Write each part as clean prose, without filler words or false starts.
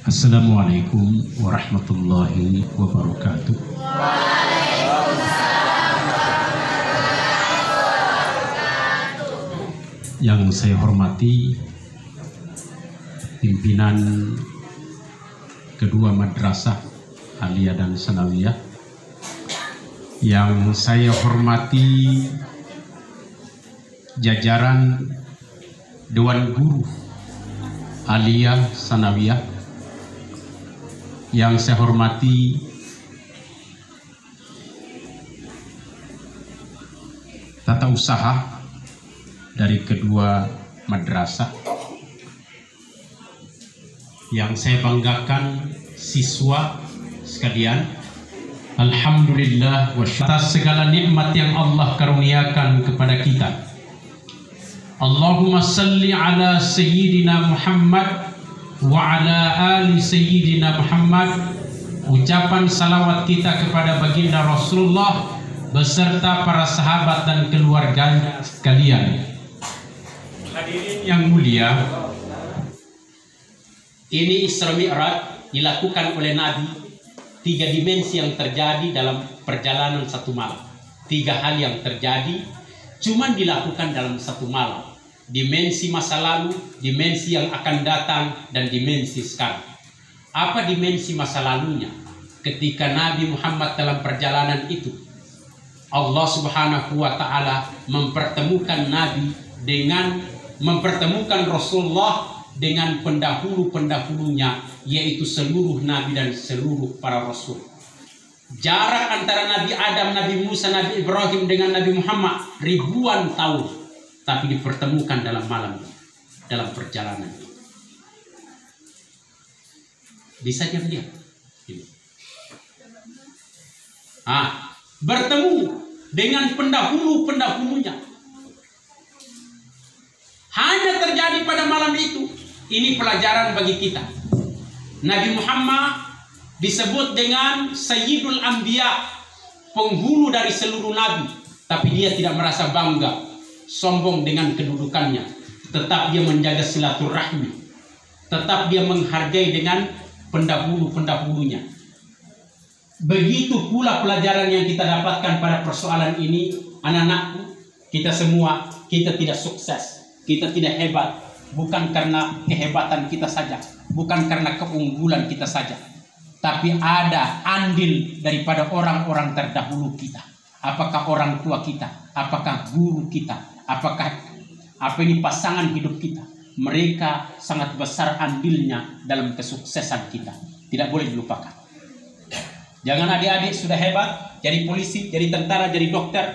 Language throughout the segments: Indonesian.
Assalamualaikum warahmatullahi wabarakatuh. Yang saya hormati pimpinan kedua madrasah Aliyah dan Sanawiyah, yang saya hormati jajaran Dewan Guru Aliyah Sanawiyah, yang saya hormati tata usaha dari kedua madrasah, yang saya banggakan siswa sekalian. Alhamdulillah wa atas segala nikmat yang Allah karuniakan kepada kita. Allahumma salli ala Sayyidina Muhammad wa ala ali Sayyidina Muhammad. Ucapan salawat kita kepada baginda Rasulullah beserta para sahabat dan keluarganya sekalian. Hadirin yang mulia, ini Isra Mi'raj dilakukan oleh Nabi. 3 dimensi yang terjadi dalam perjalanan satu malam. 3 hal yang terjadi cuma dilakukan dalam satu malam. Dimensi masa lalu, dimensi yang akan datang, dan dimensi sekarang. Apa dimensi masa lalunya? Ketika Nabi Muhammad dalam perjalanan itu, Allah Subhanahu wa Ta'ala mempertemukan Rasulullah dengan pendahulu-pendahulunya, yaitu seluruh Nabi dan seluruh para Rasul. Jarak antara Nabi Adam, Nabi Musa, Nabi Ibrahim dengan Nabi Muhammad ribuan tahun, tapi dipertemukan dalam malam, dalam perjalanan. Bisa dia lihat ini. Bertemu dengan pendahulu-pendahulunya. Hanya terjadi pada malam itu. Ini pelajaran bagi kita. Nabi Muhammad disebut dengan Sayyidul Anbiya, penghulu dari seluruh nabi, tapi dia tidak merasa bangga, sombong dengan kedudukannya. Tetap dia menjaga silaturahmi, tetap dia menghargai dengan pendahulu-pendahulunya. Begitu pula pelajaran yang kita dapatkan pada persoalan ini, anak-anakku, kita semua, kita tidak sukses, kita tidak hebat, bukan karena kehebatan kita saja, bukan karena keunggulan kita saja, tapi ada andil daripada orang-orang terdahulu kita. Apakah orang tua kita, apakah guru kita, apakah pasangan hidup kita, mereka sangat besar andilnya dalam kesuksesan kita. Tidak boleh dilupakan. Jangan adik-adik sudah hebat, jadi polisi, jadi tentara, jadi dokter,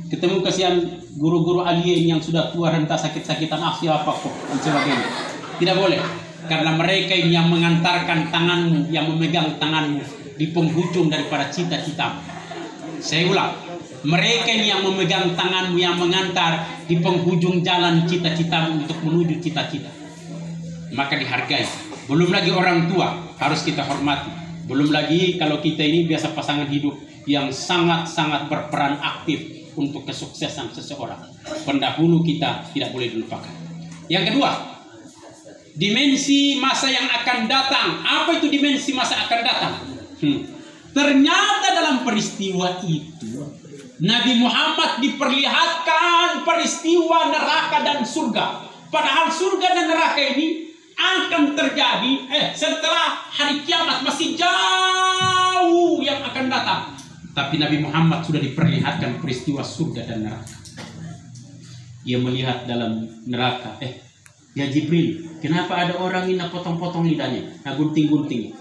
ketemu kasihan guru-guru aliyah yang sudah tua renta sakit-sakitan, siapa kok, dan sebagainya. Tidak boleh, karena mereka ini yang mengantarkan tanganmu, yang memegang tanganmu di penghujung daripada cita-citamu. Saya ulang, mereka ini yang memegang tanganmu, yang mengantar di penghujung jalan cita-citamu untuk menuju cita-cita. Maka dihargai. Belum lagi orang tua harus kita hormati. Belum lagi kalau kita ini biasa pasangan hidup yang sangat-sangat berperan aktif untuk kesuksesan seseorang. Pendahulu kita tidak boleh dilupakan. Yang kedua, dimensi masa yang akan datang. Apa itu dimensi masa akan datang? Ternyata dalam peristiwa itu Nabi Muhammad diperlihatkan peristiwa neraka dan surga. Padahal surga dan neraka ini akan terjadi setelah hari kiamat, masih jauh yang akan datang. Tapi Nabi Muhammad sudah diperlihatkan peristiwa surga dan neraka. Ia melihat dalam neraka, ya Jibril, kenapa ada orang ini potong-potong lidahnya, gunting-gunting?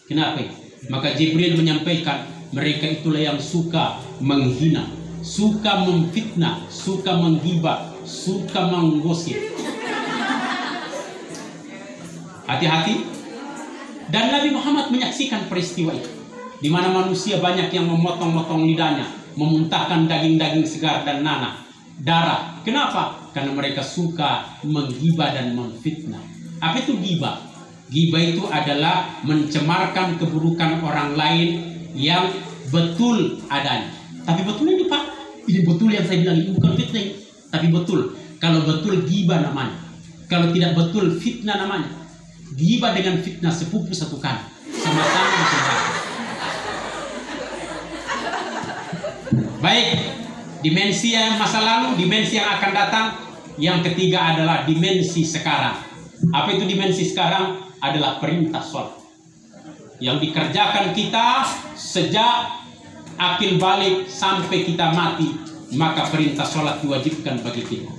Kenapa? Maka Jibril menyampaikan, mereka itulah yang suka menghina, suka memfitnah, suka menggibah, suka menggosip. Hati-hati. Dan Nabi Muhammad menyaksikan peristiwa itu, di mana manusia banyak yang memotong-motong lidahnya, memuntahkan daging-daging segar dan nanah, darah. Kenapa? Karena mereka suka menggibah dan memfitnah. Apa itu gibah? Gibah itu adalah mencemarkan keburukan orang lain yang betul adanya. Tapi betul ini Pak, ini betul yang saya bilang, ini bukan fitnah, tapi betul. Kalau betul gibah namanya, kalau tidak betul fitnah namanya. Gibah dengan fitnah sepupu satu kali, sama-sama saudara. Baik, dimensi yang masa lalu, dimensi yang akan datang. Yang ketiga adalah dimensi sekarang. Apa itu dimensi sekarang? Adalah perintah sholat yang dikerjakan kita sejak akil balik sampai kita mati. Maka perintah sholat diwajibkan bagi kita.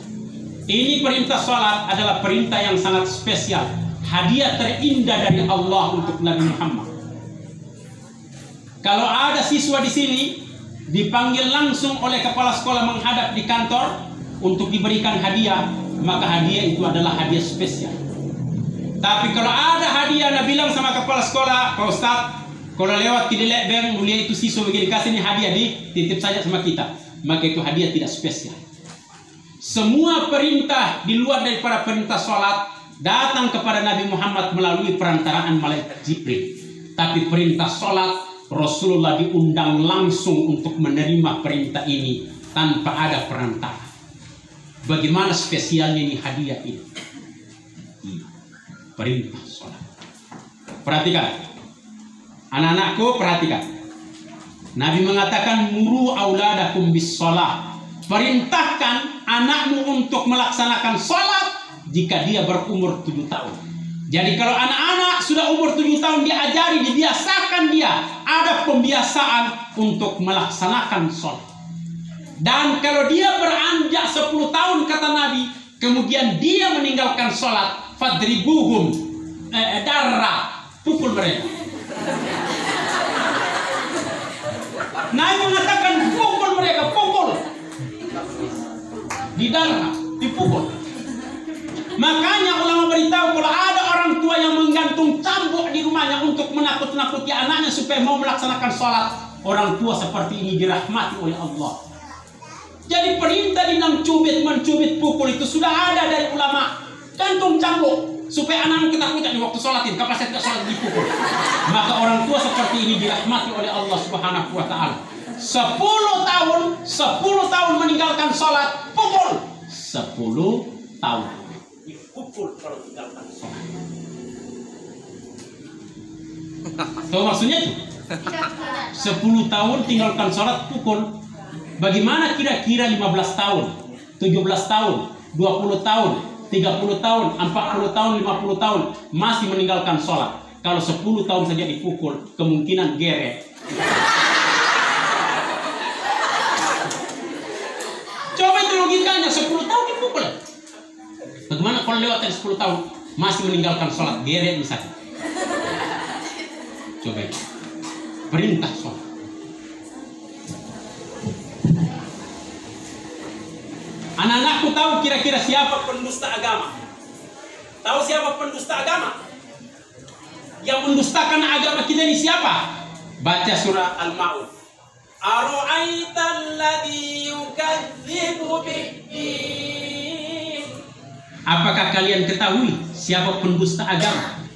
Ini perintah sholat adalah perintah yang sangat spesial, hadiah terindah dari Allah untuk Nabi Muhammad. Kalau ada siswa di sini dipanggil langsung oleh kepala sekolah menghadap di kantor untuk diberikan hadiah, maka hadiah itu adalah hadiah spesial. Tapi kalau ada hadiah, Anda bilang sama kepala sekolah, Pak Ustadz, kalau lewat di Lebeng, mulia itu siswa begini, kasih ini hadiah, titip saja sama kita. Maka itu hadiah tidak spesial. Semua perintah di luar daripada perintah sholat datang kepada Nabi Muhammad melalui perantaraan malaikat Jibril. Tapi perintah sholat, Rasulullah diundang langsung untuk menerima perintah ini tanpa ada perantara. Bagaimana spesialnya ini hadiah ini? Perintah sholat. Perhatikan, anak-anakku, perhatikan. Nabi mengatakan muru auladakum bis sholat. Perintahkan anakmu untuk melaksanakan sholat jika dia berumur 7 tahun. Jadi kalau anak-anak sudah umur 7 tahun diajari, dibiasakan dia, ada pembiasaan untuk melaksanakan sholat. Dan kalau dia beranjak 10 tahun kata Nabi, kemudian dia meninggalkan sholat, fadribuhum, darra, pukul mereka. Nabi mengatakan pukul mereka, pukul. Di darah, dipukul. Makanya ulama beritahu kalau ada orang tua yang menggantung cambuk di rumahnya untuk menakut-nakuti anaknya supaya mau melaksanakan sholat, orang tua seperti ini dirahmati oleh Allah. Jadi perintah dinam cubit, mencubit, pukul itu sudah ada dari ulama. Gantung cambuk supaya anak ketakutan di waktu sholatin, kapan saya tidak sholat dipukul. Maka orang tua seperti ini dirahmati oleh Allah Subhanahu wa Ta'ala. 10 tahun meninggalkan sholat, pukul. 10 tahun dipukul kalau meninggalkan sholat. Tahu maksudnya itu? 10 tahun tinggalkan sholat, pukul. Bagaimana kira-kira 15 tahun, 17 tahun, 20 tahun, 30 tahun, 40 tahun, 50 tahun masih meninggalkan sholat? Kalau 10 tahun saja dipukul, kemungkinan geret. Coba itu logikanya, 10 tahun dipukul. Bagaimana kalau lewat dari 10 tahun masih meninggalkan sholat, geret misalnya? Coba itu. Perintah sholat. Anak-anakku tahu kira-kira siapa pendusta agama? Tahu siapa pendusta agama? Yang mendustakan agama kita ini siapa? Baca surah Al-Ma'un. Ara'aital ladzi yukadzibu bid-din. Apakah kalian ketahui siapa pendusta agama?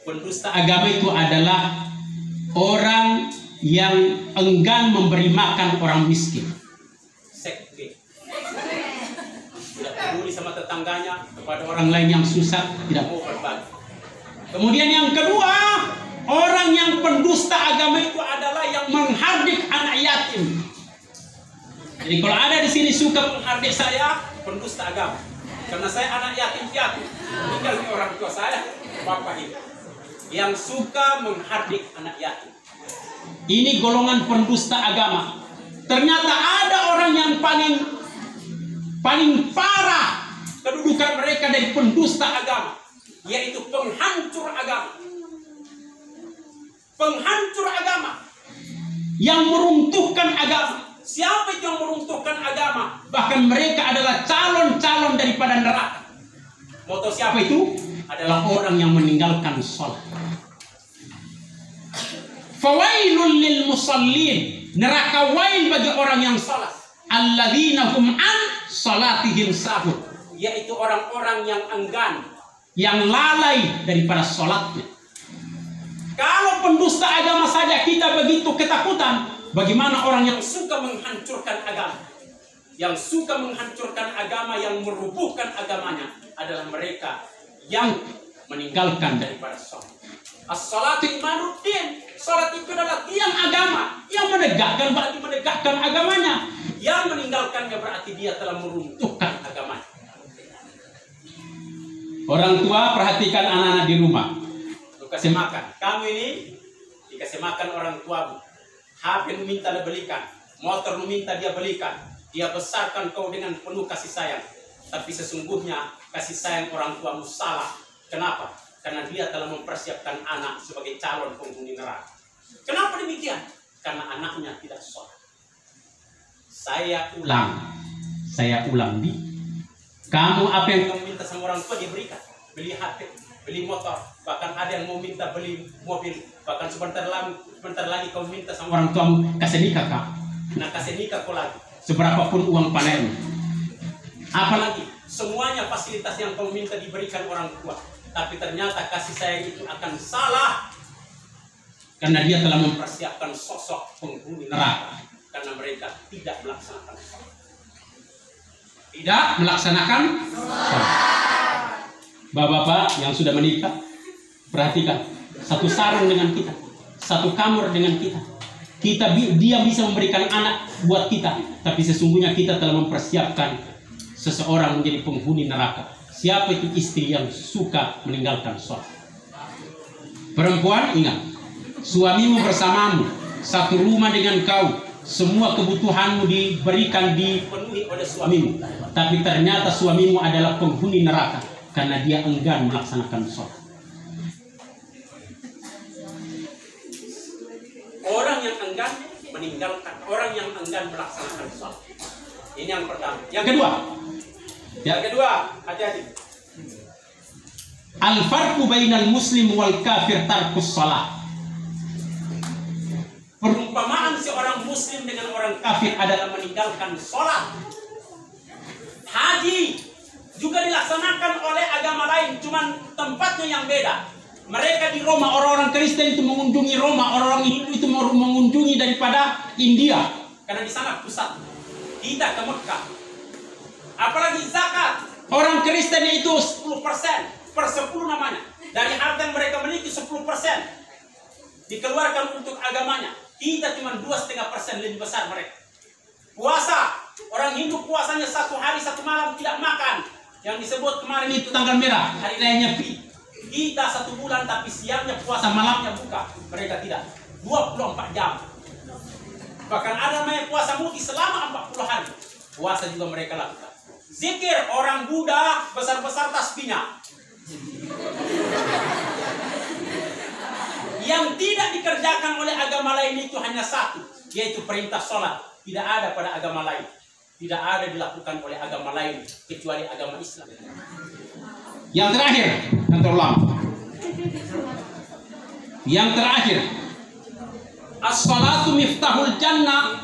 Pendusta agama itu adalah orang yang enggan memberi makan orang miskin. Tidak peduli sama tetangganya, kepada orang lain yang susah tidak mau berbagi. Kemudian yang kedua, orang yang pendusta agama itu adalah yang menghardik anak yatim. Jadi kalau ada di sini suka menghardik saya, pendusta agama. Karena saya anak yatim piatu, tinggal di orang tua saya, bapak itu yang suka menghardik anak yatim. Ini golongan pendusta agama. Ternyata ada orang yang paling parah kedudukan mereka dari pendusta agama, yaitu penghancur agama. Penghancur agama yang meruntuhkan agama. Siapa itu yang meruntuhkan agama? Bahkan mereka adalah calon-calon daripada neraka. Mau tahu siapa itu? Adalah orang yang meninggalkan sholat. Fawailul lil musallin, neraka wail bagi orang yang salat. Alladzina hum an salatihim sahun, yaitu orang-orang yang enggan, yang lalai daripada salatnya. Kalau pendusta agama saja kita begitu ketakutan, bagaimana orang yang suka menghancurkan agama? Yang suka menghancurkan agama, yang merubuhkan agamanya adalah mereka yang meninggalkan daripada sholat. As-salatu imanuddin. Sholat itu adalah tiang agama. Yang menegakkan berarti menegakkan agamanya. Yang meninggalkannya berarti dia telah meruntuhkan agamanya. Orang tua perhatikan anak-anak di rumah. Lu kasih makan. Kamu ini dikasih makan orang tuamu. HP lu minta dia belikan. Motor lu minta dia belikan. Dia besarkan kau dengan penuh kasih sayang. Tapi sesungguhnya kasih sayang orang tuamu salah. Kenapa? Karena dia telah mempersiapkan anak sebagai calon penghuni neraka. Kenapa demikian? Karena anaknya tidak sholat. Saya ulang di kamu apa yang kamu minta sama orang tua dia berikan. Beli HP, beli motor, bahkan ada yang mau minta beli mobil, bahkan sebentar lagi kamu minta sama orang tuamu kasih nikah kak. Nah kasih nikah kau lagi. Seberapapun uang panen. Apalagi semuanya fasilitas yang kamu minta diberikan orang tua. Tapi ternyata kasih sayang itu akan salah. Karena dia telah mempersiapkan sosok penghuni neraka. Karena mereka tidak melaksanakan sholat. Tidak melaksanakan sholat. Bapak-bapak yang sudah menikah, perhatikan. Satu sarung dengan kita. Satu kamar dengan kita. Dia bisa memberikan anak buat kita. Tapi sesungguhnya kita telah mempersiapkan seseorang menjadi penghuni neraka. Siapa itu istri yang suka meninggalkan sholat? Perempuan, ingat, suamimu bersamamu, satu rumah dengan kau, semua kebutuhanmu diberikan dipenuhi oleh suamimu. Tapi ternyata suamimu adalah penghuni neraka karena dia enggan melaksanakan sholat. Orang yang enggan meninggalkan, orang yang enggan melaksanakan sholat. Ini yang pertama. Yang kedua, hati-hati. Al-farqu bainal muslim wal kafir tarkus shalah. Perumpamaan seorang muslim dengan orang kafir adalah meninggalkan sholat. Haji juga dilaksanakan oleh agama lain, cuman tempatnya yang beda. Mereka di Roma, orang-orang Kristen itu mengunjungi Roma, orang-orang Hindu itu mengunjungi daripada India, karena di sana pusat. Kita ke Mekah. Apalagi zakat. Orang Kristen itu 10%, per 10 namanya. Dari harta yang mereka miliki 10% dikeluarkan untuk agamanya. Kita cuma 2,5% lebih besar mereka. Puasa. Orang Hindu puasanya 1 hari 1 malam tidak makan. Yang disebut kemarin itu tanggal merah. Hari raya Nyepi. Kita 1 bulan tapi siangnya puasa, malamnya buka. Mereka tidak. 24 jam. Bahkan ada namanya puasa muti selama 40 hari. Puasa juga mereka lakukan. Zikir, orang Buddha besar-besar tasbihnya. Yang tidak dikerjakan oleh agama lain itu hanya satu, yaitu perintah sholat. Tidak ada pada agama lain. Tidak ada dilakukan oleh agama lain kecuali agama Islam. Yang terakhir, yang terulang. Yang terakhir, as-sholatu miftahul jannah.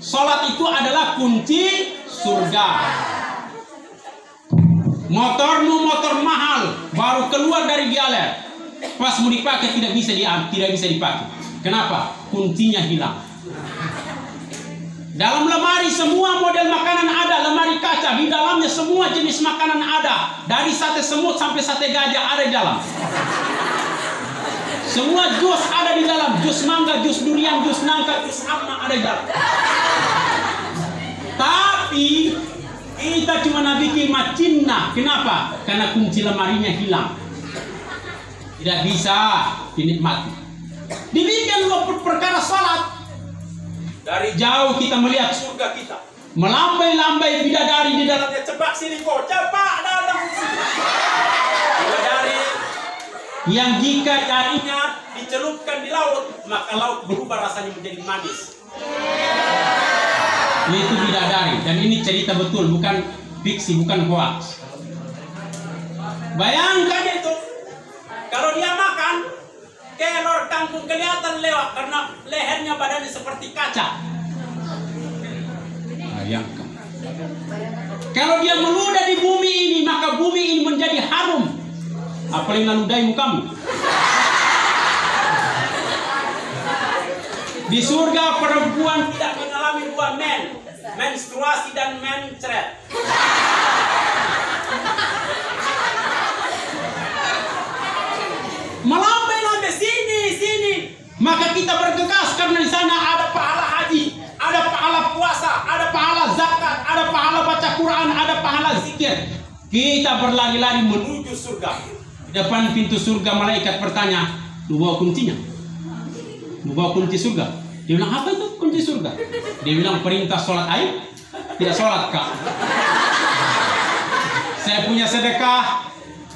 Sholat itu adalah kunci surga. Motormu motor mahal, baru keluar dari dialer, pas mau dipakai tidak bisa dipakai. Kenapa? Kuncinya hilang. Dalam lemari semua model makanan ada, lemari kaca, di dalamnya semua jenis makanan ada, dari sate semut sampai sate gajah ada di dalam. Semua jus ada di dalam, jus mangga, jus durian, jus nangka, jus apa ada di dalam. Tapi kita cuma bikin macinna. Kenapa? Karena kunci lemarinya hilang. Tidak bisa dinikmati. Dibikin perkara salat. Dari jauh kita melihat surga kita. Melambai-lambai bidadari di dalamnya. Cepat sini kok, cepat datang. Bidadari yang jika jarinya dicelupkan di laut, maka laut berubah rasanya menjadi manis. Itu bidadari, dan ini cerita betul, bukan fiksi, bukan hoax. Bayangkan itu, kalau dia makan, kelor kangkung kelihatan lewat karena lehernya badannya seperti kaca. Bayangkan. Kalau dia meludah di bumi ini, maka bumi ini menjadi harum. Apalagi naludai mukamu. Di surga perempuan tidak mengalami 2 menstruasi dan mencret. Kita berlari-lari menuju surga. Di depan pintu surga malaikat bertanya, "Lu bawa kuncinya? Lu bawa kunci surga?" Dia bilang, "Apa itu kunci surga?" Dia bilang, "Perintah sholat." Ayo, tidak sholat kak. Saya punya sedekah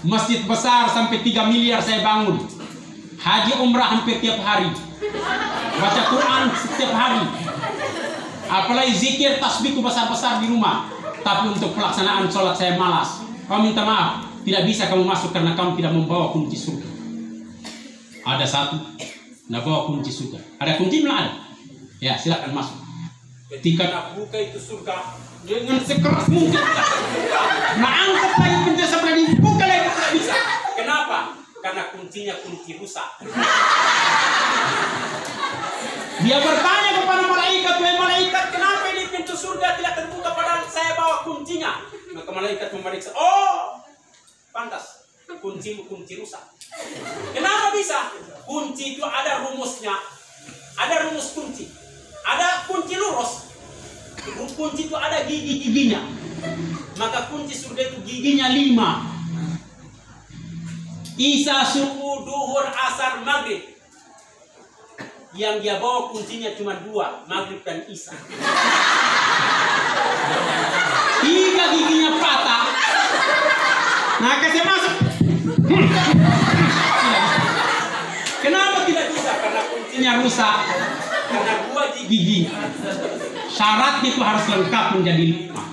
masjid besar sampai 3 miliar saya bangun. Haji umrah hampir tiap hari. Baca Quran setiap hari. Apalagi zikir tasbihku besar-besar di rumah. Tapi untuk pelaksanaan sholat saya malas. Kau minta maaf, tidak bisa kamu masuk karena kamu tidak membawa kunci surga. Ada satu, nak bawa kunci surga. Ada kunci belum ada? Ya, silakan masuk. Ketika nak buka itu surga dengan sekeras mungkin, nah angkat lagi kunci sebelah ini, buka lagi tidak bisa. Kenapa? Karena kuncinya kunci rusak. Dia bertanya kepada malaikat, "Wahai malaikat, kenapa ini pintu surga tidak terbuka padahal saya bawa kuncinya?" Maka malaikat memeriksa, "Oh, pantas, kuncimu kunci rusak." Kenapa bisa? Kunci itu ada rumusnya. Ada rumus kunci. Ada kunci lurus. Kunci itu ada gigi-giginya. Maka kunci surga itu giginya 5. Isya, subuh, duhur, asar, maghrib. Yang dia bawa kuncinya cuma 2, maghrib dan isya. 3 giginya patah. Nah, kasih masuk. Kenapa tidak bisa? Karena kuncinya rusak. Karena 2 giginya. Syarat itu harus lengkap menjadi 5.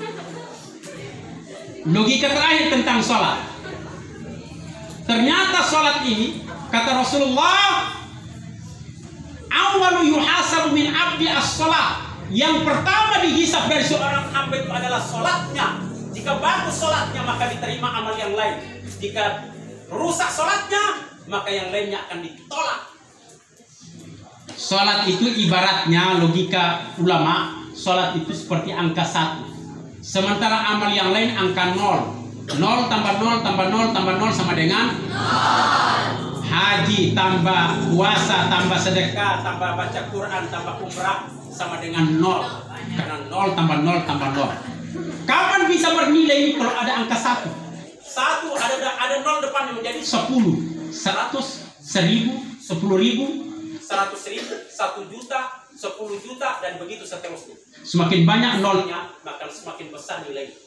Logika terakhir tentang sholat. Ternyata sholat ini, kata Rasulullah, "Awalu yuhasabu min abdi as-sholat." Yang pertama dihisab dari seorang hamba itu adalah sholatnya. Jika bagus sholatnya, maka diterima amal yang lain. Jika rusak sholatnya, maka yang lainnya akan ditolak. Sholat itu ibaratnya, logika ulama, sholat itu seperti angka 1. Sementara amal yang lain angka 0. 0 tambah 0 tambah 0 tambah 0 sama dengan 0. Haji tambah puasa tambah sedekah tambah baca Quran tambah umrah sama dengan 0. Karena 0 tambah 0 tambah 0. Kapan bisa bernilai ini? Kalau ada angka 1. 1 ada 0 depannya menjadi 10, 100, 1000, 10.000, 100.000, 1 juta, 10 juta, dan begitu seterusnya. Semakin banyak nolnya, maka semakin besar nilainya.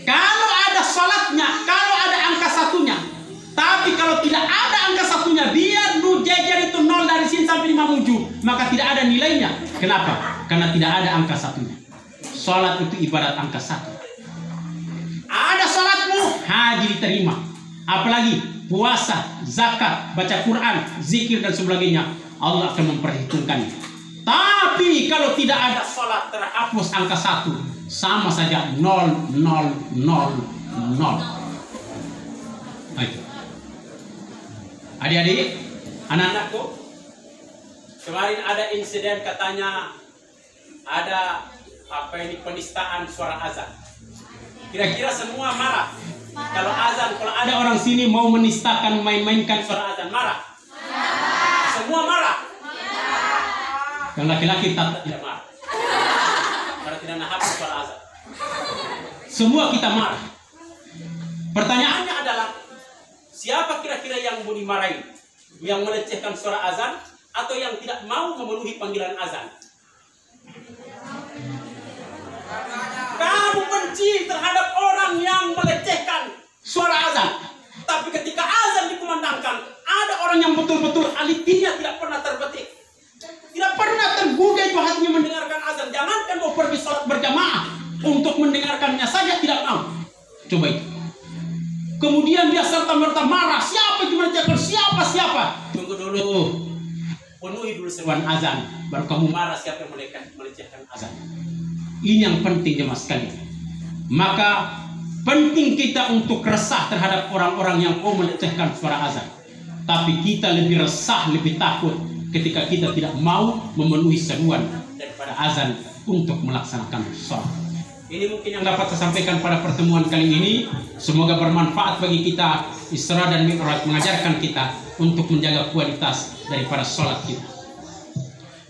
Kalau ada salatnya, kalau ada angka 1-nya, tapi kalau tidak ada angka 1-nya, biar lu jajar itu 0 dari sini sampai 57, maka tidak ada nilainya. Kenapa? Karena tidak ada angka 1-nya. Salat itu ibarat angka 1. Ada salatmu, haji diterima. Apalagi puasa, zakat, baca Quran, zikir dan sebagainya, Allah akan memperhitungkannya. Tapi kalau tidak ada salat, terhapus angka 1. Sama saja 0, 0, 0, 0. Ayo. Adik-adik, anak-anakku, kemarin ada insiden katanya ada penistaan suara azan. Kira-kira semua marah. Kalau azan, kalau ada orang sini mau menistakan, main-mainkan suara azan, marah. Semua marah. Yang laki-laki tidak marah. Karena tidak nahapus suara azan. Semua kita marah. Pertanyaannya adalah, siapa kira-kira yang mau dimarahi? Yang melecehkan suara azan atau yang tidak mau memenuhi panggilan azan? Kamu benci terhadap orang yang melecehkan suara azan. Tapi ketika azan dikumandangkan, ada orang yang betul-betul hatinya tidak pernah terbetik. Tidak pernah tergugah itu hatinya mendengarkan azan. Jangankan mau pergi sholat berjamaah, untuk mendengarkannya saja tidak mau. Coba itu. Kemudian dia serta-merta marah. Siapa yang melecehkan? Siapa? Tunggu dulu. Penuhi dulu seruan azan. Baru kamu marah siapa yang melecehkan azan. Ini yang penting jemaah sekalian. Maka penting kita untuk resah terhadap orang-orang yang mau melecehkan suara azan. Tapi kita lebih resah, lebih takut ketika kita tidak mau memenuhi seruan daripada azan untuk melaksanakan sholat. Ini mungkin yang dapat saya sampaikan pada pertemuan kali ini. Semoga bermanfaat bagi kita. Isra dan Mi'raj mengajarkan kita untuk menjaga kualitas daripada sholat kita.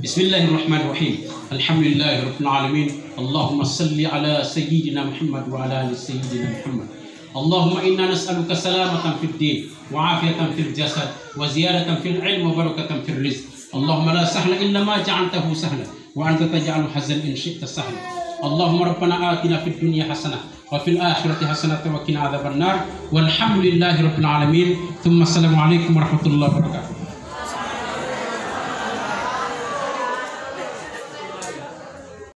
Bismillahirrahmanirrahim. Alhamdulillahirabbil alamin. Allahumma salli ala sayyidina Muhammad wa ala ali sayyidina Muhammad. Allahumma inna nas'aluka salamatan fid din wa afiyatan fil jasad wa ziyadatan fil ilm wa barakatan fil rizq. Allahumma la sahla illa ma ja'altahu sahla wa anta taj'alul hazan in syi'ta sahla. Allahumma rabbana atina fid dunya hasanah wa fil akhirati hasanah wa qina adzabannar. Walhamdulillahi rabbil alamin. Thumma assalamu alaikum warahmatullahi wabarakatuh.